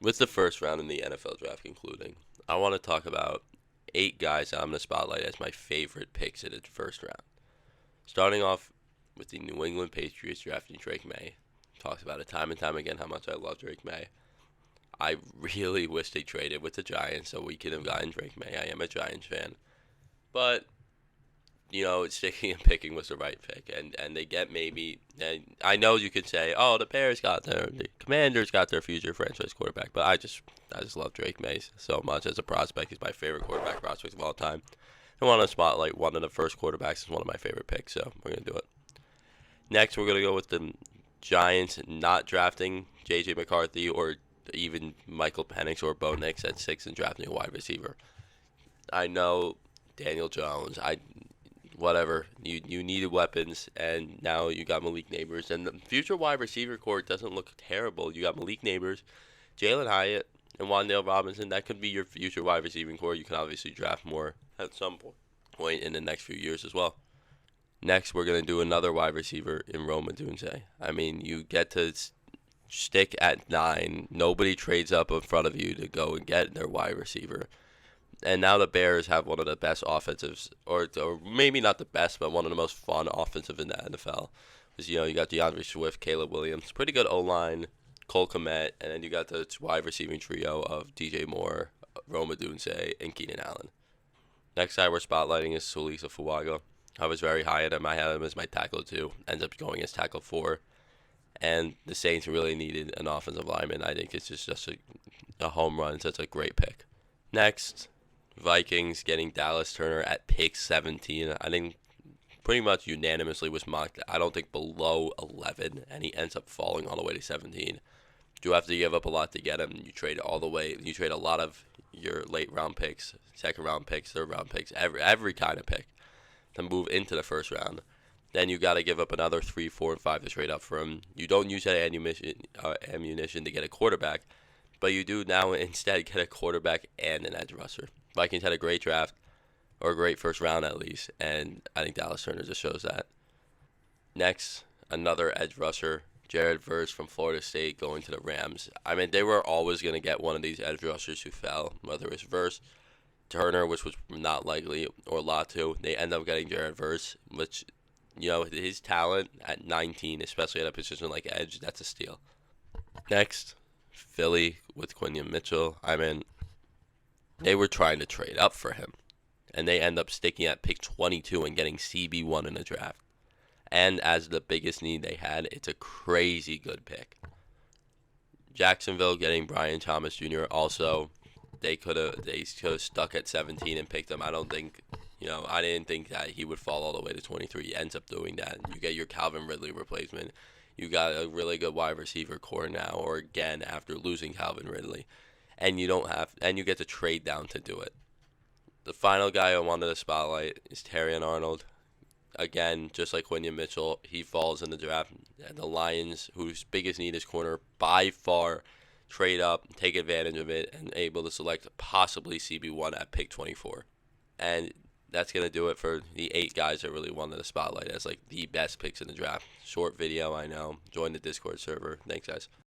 With the first round in the NFL draft concluding, I want to talk about 8 guys that I'm going to spotlight as my favorite picks in the first round. Starting off with the New England Patriots drafting Drake May. Talks about it time and time again how much I love Drake May. I really wish they traded with the Giants so we could have gotten Drake May. I am a Giants fan. But sticking and picking was the right pick, and they get maybe. And I know you could say, oh, the Bears got the Commanders got their future franchise quarterback, but I just love Drake May so much as a prospect. He's my favorite quarterback prospect of all time. I want to spotlight one of the first quarterbacks as one of my favorite picks, so we're gonna do it. Next, we're gonna go with the Giants not drafting J.J. McCarthy or even Michael Penix or Bo Nix at 6 and drafting a wide receiver. I know Daniel Jones. Whatever. You needed weapons, and now you got Malik Neighbors, and the future wide receiver core doesn't look terrible. You got Malik Neighbors, Jalen Hyatt, and Wan'Dale Robinson. That could be your future wide receiving core. You can obviously draft more at some point in the next few years as well. Next, we're gonna do another wide receiver in Rome Odunze. I mean, you get to stick at 9. Nobody trades up in front of you to go and get their wide receiver. And now the Bears have one of the best offensives, or maybe not the best, but one of the most fun offensive in the NFL. Because you got DeAndre Swift, Caleb Williams, pretty good O line, Cole Kmet, and then you got the wide receiving trio of DJ Moore, Rome Odunze, and Keenan Allen. Next guy we're spotlighting is Sulisa Fuaga. I was very high at him. I had him as my tackle 2. Ends up going as tackle 4. And the Saints really needed an offensive lineman. I think it's just a home run. So it's a great pick. Next, Vikings getting Dallas Turner at pick 17. I think pretty much unanimously was mocked. I don't think below 11, and he ends up falling all the way to 17. You have to give up a lot to get him. You trade all the way. You trade a lot of your late round picks, second round picks, third round picks, every kind of pick to move into the first round. Then you got to give up another 3, 4, and 5 to trade up for him. You don't use that ammunition to get a quarterback, but you do now instead get a quarterback and an edge rusher. Vikings had a great draft, or a great first round at least, and I think Dallas Turner just shows that. Next, another edge rusher, Jared Verse from Florida State going to the Rams. I mean, they were always going to get one of these edge rushers who fell, whether it was Verse, Turner, which was not likely, or Latu. They end up getting Jared Verse, which, his talent at 19, especially at a position like edge, that's a steal. Next, Philly with Quinion Mitchell. I mean, they were trying to trade up for him, and they end up sticking at pick 22 and getting CB1 in the draft. And as the biggest need they had, it's a crazy good pick. Jacksonville getting Brian Thomas Jr. Also, they could have stuck at 17 and picked him. I didn't think that he would fall all the way to 23. He ends up doing that. You get your Calvin Ridley replacement. You got a really good wide receiver core now, or again after losing Calvin Ridley, and you get to trade down to do it. The final guy I wanted to spotlight is Terrion Arnold. Again, just like Quinion Mitchell, he falls in the draft. And the Lions, whose biggest need is corner, by far trade up, take advantage of it, and able to select possibly CB1 at pick 24. And that's going to do it for the 8 guys that really wanted to spotlight as like the best picks in the draft. Short video, I know. Join the Discord server. Thanks, guys.